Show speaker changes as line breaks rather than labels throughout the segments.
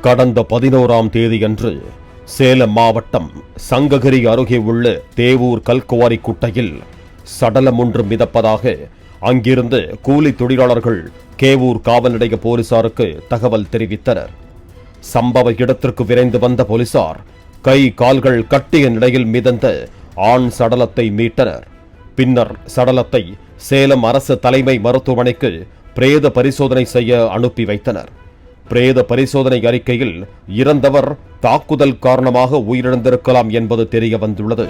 கடந்த 11ஆம் தேதியன்று சேலம் மாவட்டம் சங்ககிரி அருகே உள்ள தேவூர் கல்குவாரி குட்டையில் சடலம் ஒன்று மிதப்பதாக அங்கிருந்து கூலி தொழிலாளர்கள் கேவூர் காவல் நிலைய போலீசாருக்கு தகவல் தெரிவித்தனர். சம்பவ இடத்திற்கு விரைந்து வந்த போலீசார் கை கால்கள் கட்டிய நிலையில் மிதந்த ஆண் சடலத்தை மீட்டனர். பின்னர் சடலத்தை சேலம் அரசு தலைமை மருத்துவமனைக்கு பிரேத பரிசோதனை செய்ய அனுப்பி வைத்தனர். பிரேத பரிசோதனை அறிக்கையில் இறந்தவர் தாக்குதல் காரணமாக உயிரிழந்திருக்கலாம் என்பது தெரிய வந்துள்ளது.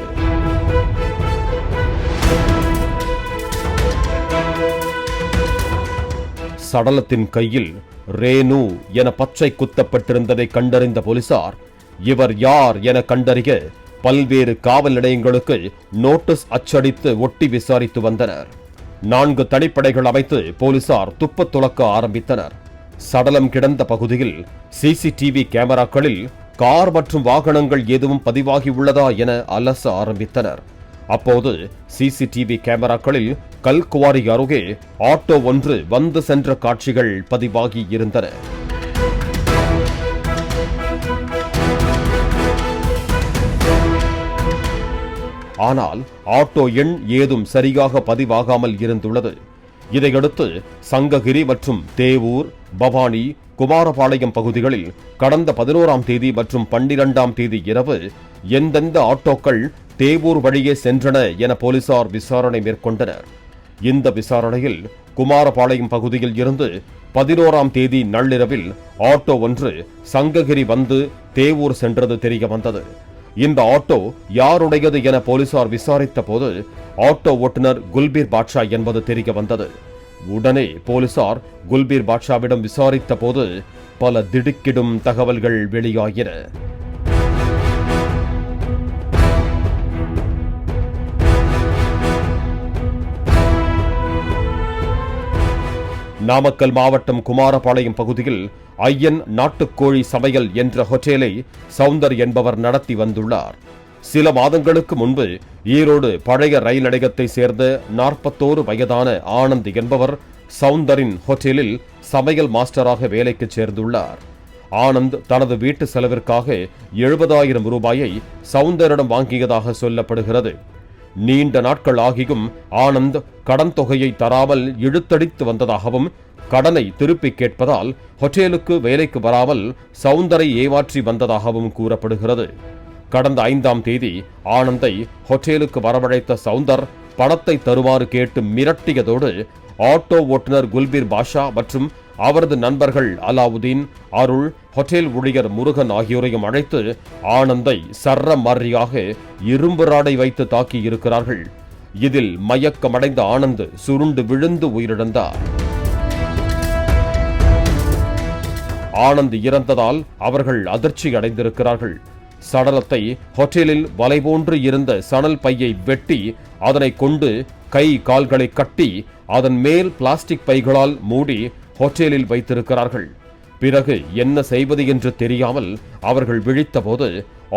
சடலத்தின் கையில் ரேணு என பச்சை குத்தப்பட்டிருந்ததை கண்டறிந்த போலீசார் இவர் யார் என கண்டறிய பல்வேறு காவல் நிலையங்களுக்கு நோட்டீஸ் அச்சடித்து ஒட்டி விசாரித்து வந்தனர். 4 தனிப்படைகள் அமைத்து போலீசார் துப்பத் துளக்க ஆரம்பித்தனர். சடலம் கிடந்த பகுதியில் சிசிடிவி கேமராக்களில் கார் மற்றும் வாகனங்கள் எதுவும் பதிவாகியுள்ளதா என அலச ஆரம்பித்தனர். அப்போது சிசிடிவி கேமராக்களில் கல்குவாரி அருகே ஆட்டோ ஒன்று வந்து சென்ற காட்சிகள் பதிவாகி இருந்தன. ஆனால் ஆட்டோ எண் ஏதும் சரியாக பதிவாகாமல் இருந்துள்ளது. இதையடுத்து சங்ககிரி மற்றும் தேவூர், பவானி, குமாரபாளையம் பகுதிகளில் கடந்த 11ஆம் தேதி மற்றும் 12ஆம் தேதி இரவு எந்தெந்த ஆட்டோக்கள் தேவூர் வழியே சென்றன என போலீசார் விசாரணை மேற்கொண்டனர். இந்த விசாரணையில் குமாரபாளையம் பகுதியில் இருந்து 11ஆம் தேதி நள்ளிரவில் ஆட்டோ ஒன்று சங்ககிரி வந்து தேவூர் சென்றது தெரிய வந்தது. இந்த ஆட்டோ யாருடையது என போலீசார் விசாரித்த போது ஆட்டோ ஓட்டுநர் குல்பீர் பாட்ஷா என்பது தெரிய வந்தது. உடனே போலீசார் குல்பீர் பாட்ஷாவிடம் விசாரித்த போது பல திடுக்கிடும் தகவல்கள் வெளியாகின. நாமக்கல் மாவட்டம் குமாரபாளையம் பகுதியில் ஐயன் நாட்டுக்கோழி சமையல் என்ற ஹோட்டலை சவுந்தர் என்பவர் நடத்தி வந்துள்ளார். சில மாதங்களுக்கு முன்பு ஈரோடு பழைய ரயில் நிலையத்தை சேர்ந்த 41 வயதான ஆனந்த் என்பவர் சவுந்தரின் ஹோட்டலில் சமையல் மாஸ்டராக வேலைக்கு சேர்ந்துள்ளார். ஆனந்த் தனது வீட்டு செலவிற்காக 70,000 ரூபாயை சவுந்தரிடம் வாங்கியதாக சொல்லப்படுகிறது. நீண்ட நாட்கள் ஆகியும் ஆனந்த் கடன் தொகையை தராமல் இழுத்தடித்து வந்ததாகவும் கடனை திருப்பி கேட்பதால் ஹோட்டலுக்கு வேலைக்கு வராமல் சவுந்தரை ஏமாற்றி வந்ததாகவும் கூறப்படுகிறது. கடந்த 5ஆம் தேதி ஆனந்தை ஹோட்டலுக்கு வரவழைத்த சவுந்தர் பணத்தை தருமாறு கேட்டு மிரட்டியதோடு ஆட்டோ ஓட்டுநர் குல்பீர் பாஷா மற்றும் அவரது நண்பர்கள் அலாவுதீன், அருள், ஹோட்டல் ஊழியர் முருகன் ஆகியோரையும் அழைத்து ஆனந்தை சர்ரமாரியாக இரும்பு ராடை வைத்து தாக்கி இருக்கிறார்கள். இதில் மயக்கமடைந்த ஆனந்த் சுருண்டு விழுந்து உயிரிழந்தார். ஆனந்த் இறந்ததால் அவர்கள் அதிர்ச்சி அடைந்திருக்கிறார்கள். சடலத்தை ஹோட்டலில் வலை போன்று இருந்த சணல் பையை வெட்டி அதனை கொண்டு கை கால்களை கட்டி அதன் மேல் பிளாஸ்டிக் பைகளால் மூடி ஹோட்டலில் வைத்திருக்கிறார்கள். பிறகு என்ன செய்வது என்று தெரியாமல் அவர்கள் விழித்தபோது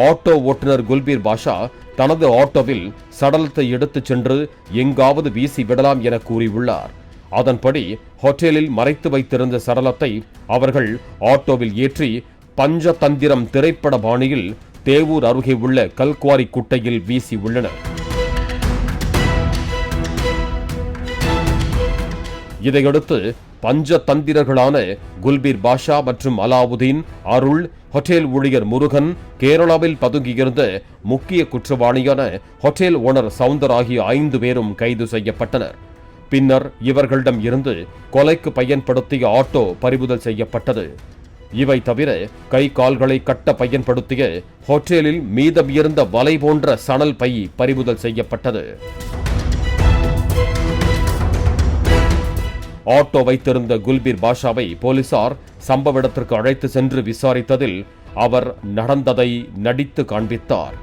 ஆட்டோ ஓட்டுநர் குல்பீர் பாஷா தனது ஆட்டோவில் சடலத்தை எடுத்துச் சென்று எங்காவது வீசி விடலாம் என கூறியுள்ளார். அதன்படி ஹோட்டலில் மறைத்து வைத்திருந்த சடலத்தை அவர்கள் ஆட்டோவில் ஏற்றி பஞ்சதந்திரம் திரைப்பட பாணியில் தேவூர் அருகே உள்ள கல்குவாரி குட்டையில் வீசி உள்ளனர். இதையடுத்து பஞ்சதந்திரர்களான குல்பீர் பாஷா மற்றும் அலாவுதீன், அருள், ஹோட்டல் ஊழியர் முருகன், கேரளாவில் பதுங்கியிருந்த முக்கிய குற்றவாளியான ஹோட்டல் ஓனர் சவுந்தர் ஆகிய 5 பேரும் கைது செய்யப்பட்டனர். பின்னர் இவர்களிடம் இருந்து கொலைக்கு பயன்படுத்திய ஆட்டோ பறிமுதல் செய்யப்பட்டது. இவை தவிர கை கால்களை கட்ட பயன்படுத்திய ஹோட்டலில் மீதம் இருந்த வலை போன்ற சணல் பை பறிமுதல் செய்யப்பட்டது. ஆட்டோ வைத்திருந்த குல்பீர் பாஷாவை போலீசார் சம்பவ இடத்திற்கு அழைத்து சென்று விசாரித்ததில் அவர் நடந்ததை நடித்து காண்பித்தார்.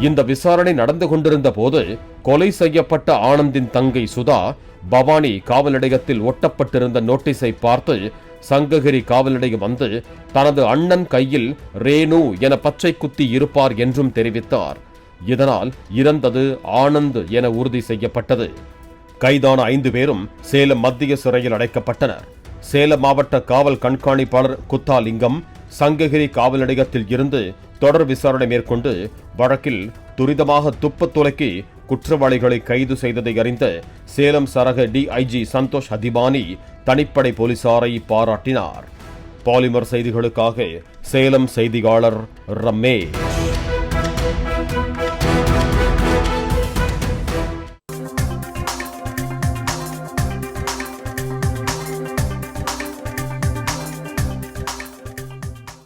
இந்த விசாரணை நடந்து கொண்டிருந்த போது கொலை செய்யப்பட்ட ஆனந்தின் தங்கை சுதா பவானி காவல் நிலையத்தில் ஒட்டப்பட்டிருந்த நோட்டீஸை பார்த்து சங்ககிரி காவல் நிலையம் வந்து தனது அண்ணன் கையில் ரேணு என பச்சை குத்தி இருப்பார் என்றும் தெரிவித்தார். இதனால் இறந்தது ஆனந்த் என உறுதி செய்யப்பட்டது. கைதான 5 பேரும் சேலம் மத்திய சிறையில் அடைக்கப்பட்டனர். சேலம் மாவட்ட காவல் கண்காணிப்பாளர் குத்தாலிங்கம் சங்ககிரி காவல் நிலையத்தில் இருந்து தொடர் விசாரணை மேற்கொண்டு வழக்கில் துரிதமாக துப்பத்துலக்கி குற்றவாளிகளை கைது செய்ததை அறிந்த சேலம் சரக டிஐஜி சந்தோஷ் அதிபானி தனிப்படை போலீசாரை பாராட்டினார். பாலிமர் செய்திகளுக்காக சேலம் செய்தியாளர் ரமேஷ்.